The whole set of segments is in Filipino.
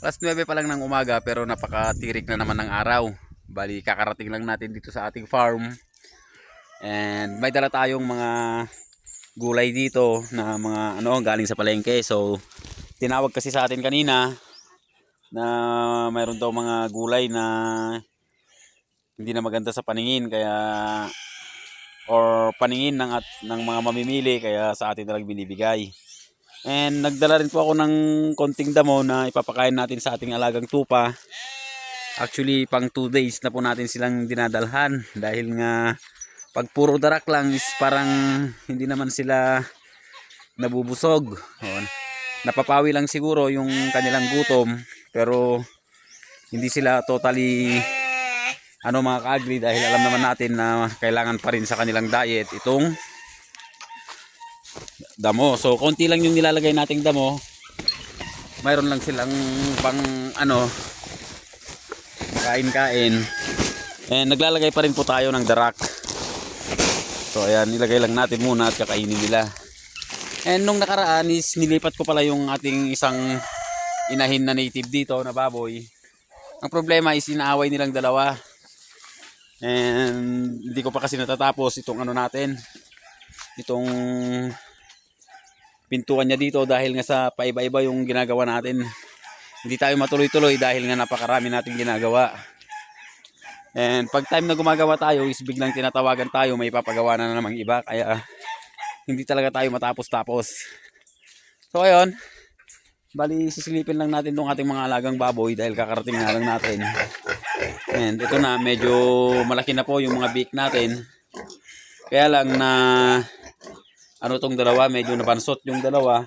Alas 9 pa lang ng umaga pero napakatirik na naman ng araw. Bali kakarating lang natin dito sa ating farm. And may dala tayong mga gulay dito na mga galing sa palengke. So tinawag kasi sa atin kanina na mayroon daw mga gulay na hindi na maganda sa paningin kaya or paningin ng mga mamimili kaya sa atin na lang binibigay. And nagdala rin po ako ng konting damo na ipapakain natin sa ating alagang tupa. Actually pang 2 days na po natin silang dinadalhan dahil nga pag puro darak lang is parang hindi naman sila nabubusog. O, napapawi lang siguro yung kanilang gutom pero hindi sila totally mga ka-agri dahil alam naman natin na kailangan pa rin sa kanilang diet itong damo. So konti lang yung nilalagay nating damo. Mayroon lang silang pang kain-kain. And naglalagay pa rin po tayo ng darak. So ayan, nilagay lang natin muna at kakainin nila. And nung nakaraan is nilipat ko pala yung ating isang inahin na native dito na baboy. Ang problema is inaaway nilang dalawa. And hindi ko pa kasi natatapos itong natin. Itong pintuan niya dito dahil nga sa paiba-iba yung ginagawa natin. Hindi tayo matuloy-tuloy dahil nga napakarami nating ginagawa. And pag time na gumagawa tayo is biglang tinatawagan tayo, may papagawa na namang iba kaya hindi talaga tayo matapos-tapos. So ayun, bali sisilipin lang natin tong ating mga alagang baboy dahil kakarating na lang natin. And ito na, medyo malaki na po yung mga beak natin. Kaya lang na tong dalawa, medyo napansot yung dalawa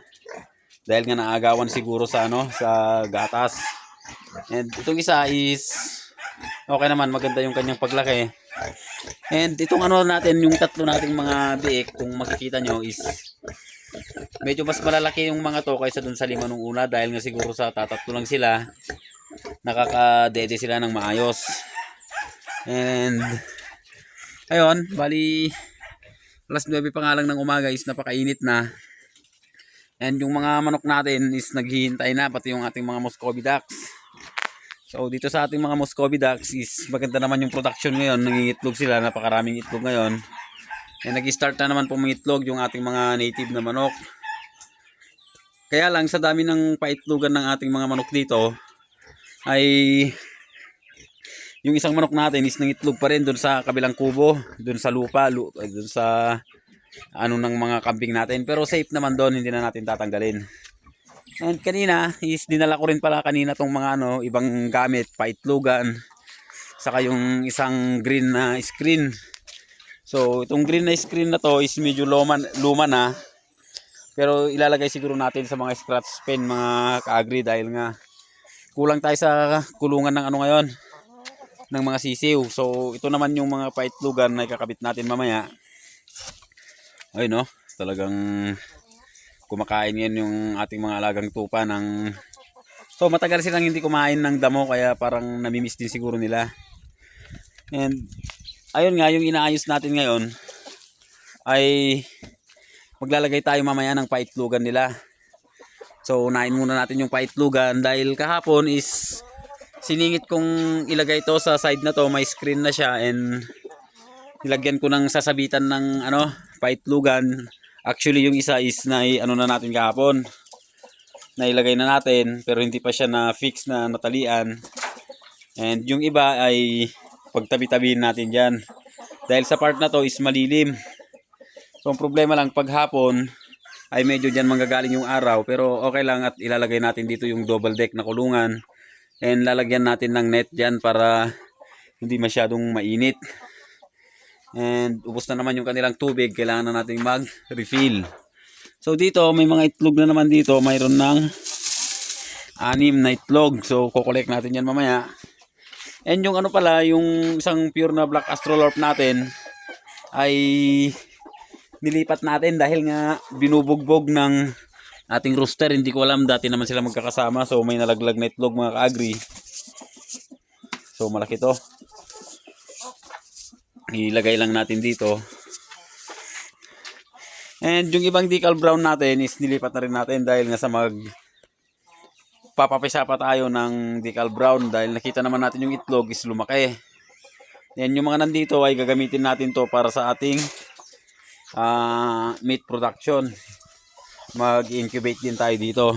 dahil nga naagawan siguro sa sa gatas. And itong isa is okay naman, maganda yung kanyang paglaki. And itong natin, yung tatlo nating mga biik, kung makikita nyo is medyo mas malalaki yung mga to kaysa dun sa 5 nung una dahil nga siguro sa tatatlo lang sila nakakadede sila ng maayos. And ayun, bali alas 9 pa nga lang ng umaga is napakainit na. And yung mga manok natin is naghihintay na, pati yung ating mga Muscovy ducks. So dito sa ating mga Muscovy ducks is maganda naman yung production ngayon. Nangingitlog sila, napakaraming itlog ngayon. And nag-start na naman pumitlog yung ating mga native na manok. Kaya lang sa dami ng paitlogan ng ating mga manok dito ay yung isang manok natin is nangitlog pa rin dun sa kabilang kubo, dun sa lupa, dun sa ng mga kambing natin. Pero safe naman doon, hindi na natin tatanggalin. And kanina is dinala ko rin pala kanina tong mga ibang gamit, paitlogan, saka yung isang green na screen. So itong green na screen na to is medyo luma na. Pero ilalagay siguro natin sa mga scratch pen mga ka-agri dahil nga kulang tayo sa kulungan ng ngayon ng mga sisiw. So ito naman yung mga paitlogan na ikakabit natin mamaya. Ayun talagang kumakain yan yung ating mga alagang tupa ng so matagal silang hindi kumain ng damo kaya parang namimiss din siguro nila. And ayun nga, yung inaayos natin ngayon ay maglalagay tayo mamaya ng paitlugan nila. So unahin muna natin yung paitlugan dahil kahapon is siningit kong ilagay to sa side na to, may screen na siya and nilagyan ko ng sasabitan ng paitlugan. Actually yung isa is na na natin kahapon, nailagay na natin pero hindi pa siya na fix na natalian. And yung iba ay pagtabi-tabihin natin dyan dahil sa part na to is malilim. So ang problema lang pag hapon ay medyo dyan manggagaling yung araw, pero okay lang at ilalagay natin dito yung double deck na kulungan and lalagyan natin ng net dyan para hindi masyadong mainit. And ubos na naman yung kanilang tubig, kailangan na natin mag-refill. So dito may mga itlog na naman dito, mayroon ng 6 na itlog. So kukolek natin yan mamaya. And yung pala, yung isang pure na black astrolorp natin ay nilipat natin dahil nga binubugbog ng ating rooster. Hindi ko alam, dati naman sila magkakasama. So may nalaglag na itlog mga ka-agri. So malaki to. Ilagay lang natin dito. And yung ibang decal brown natin is nilipat na rin natin dahil nga sa magpapapisa pa tayo ng decal brown dahil nakita naman natin yung itlog is lumaki. Yan, yung mga nandito ay gagamitin natin to para sa ating meat production. Mag-incubate din tayo dito.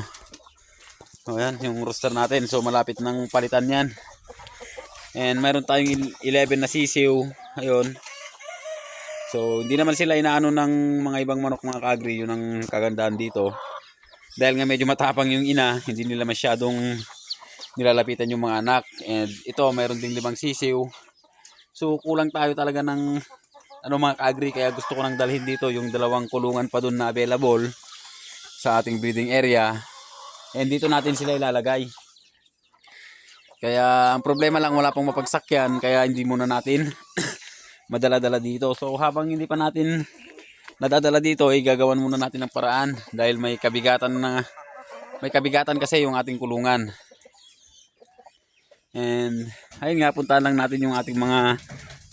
So yan, yung rooster natin. So malapit nang palitan yan. And mayroon tayong 11 na sisiw. Ayun. So hindi naman sila inaano ng mga ibang manok mga ka-agri. Yun ang kagandahan dito. Dahil nga medyo matapang yung ina, hindi nila masyadong nilalapitan yung mga anak. And ito, mayroon ding 5 sisiw. So kulang tayo talaga ng mga ka-agri. Kaya gusto ko nang dalhin dito yung 2 kulungan pa dun na available sa ating breeding area. And dito natin sila ilalagay. Kaya ang problema lang, wala pong mapagsakyan. Kaya hindi muna natin madala-dala dito. So habang hindi pa natin nadadala dito, gagawan muna natin ng paraan. Dahil may kabigatan kasi yung ating kulungan. And ayun nga, puntahan lang natin yung ating mga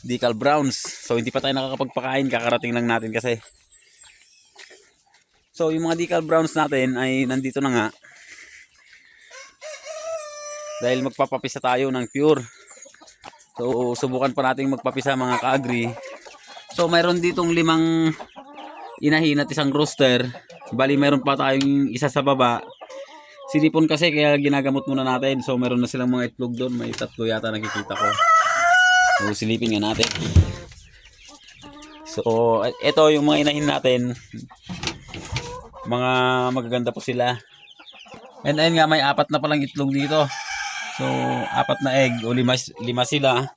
decal browns. So hindi pa tayo nakakapagpakain, kakarating lang natin kasi. So yung mga decal browns natin ay nandito na nga. Dahil magpapapisa tayo ng pure. So subukan pa natin magpapisa mga ka-agri. So mayroon ditong 5 inahin at 1 rooster. Bali mayroon pa tayong isa sa baba. Sinipon kasi kaya ginagamot muna natin. So mayroon na silang mga itlog doon. May 3 yata nakikita ko. So silipin nga natin. So ito yung mga inahin natin. Mga magaganda po sila. And ayun nga, may 4 na palang itlog dito. So 4 na egg o 5 sila.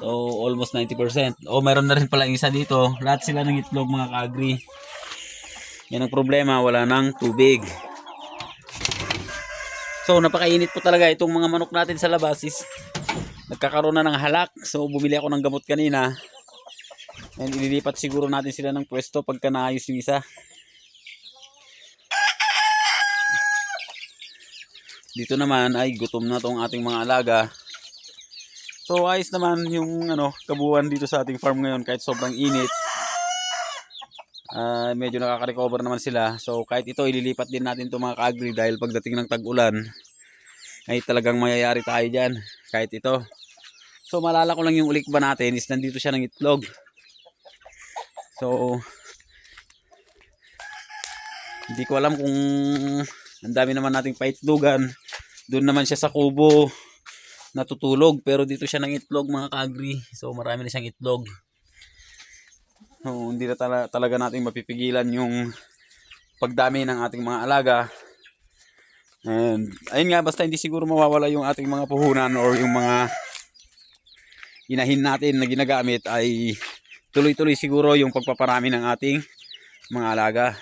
So almost 90%. O mayroon na rin pala isa dito. Lahat sila ng itlog mga ka-agri. Yan ang problema, wala nang tubig. So napakainit po talaga itong mga manok natin sa labas is nagkakaroon na ng halak. So bumili ako ng gamot kanina. And ililipat siguro natin sila ng pwesto pagka naayos yung isa. Dito naman ay gutom na tong ating mga alaga. So ayos naman yung kabuuan dito sa ating farm ngayon kahit sobrang init. Medyo nakaka-recover naman sila. So kahit ito ililipat din natin itong mga ka-agri dahil pagdating ng tag-ulan ay talagang mayayari tayo dyan. Kahit ito. So malala ko lang yung ulik ba natin is nandito siya ng itlog. So hindi ko alam kung ang dami naman nating paitlogan. Doon naman siya sa kubo natutulog. Pero dito siya ng itlog mga ka-agri. So marami na siyang itlog. So, hindi na talaga natin mapipigilan yung pagdami ng ating mga alaga. And ayun nga, basta hindi siguro mawawala yung ating mga puhunan or yung mga inahin natin na ginagamit ay tuloy-tuloy siguro yung pagpaparami ng ating mga alaga.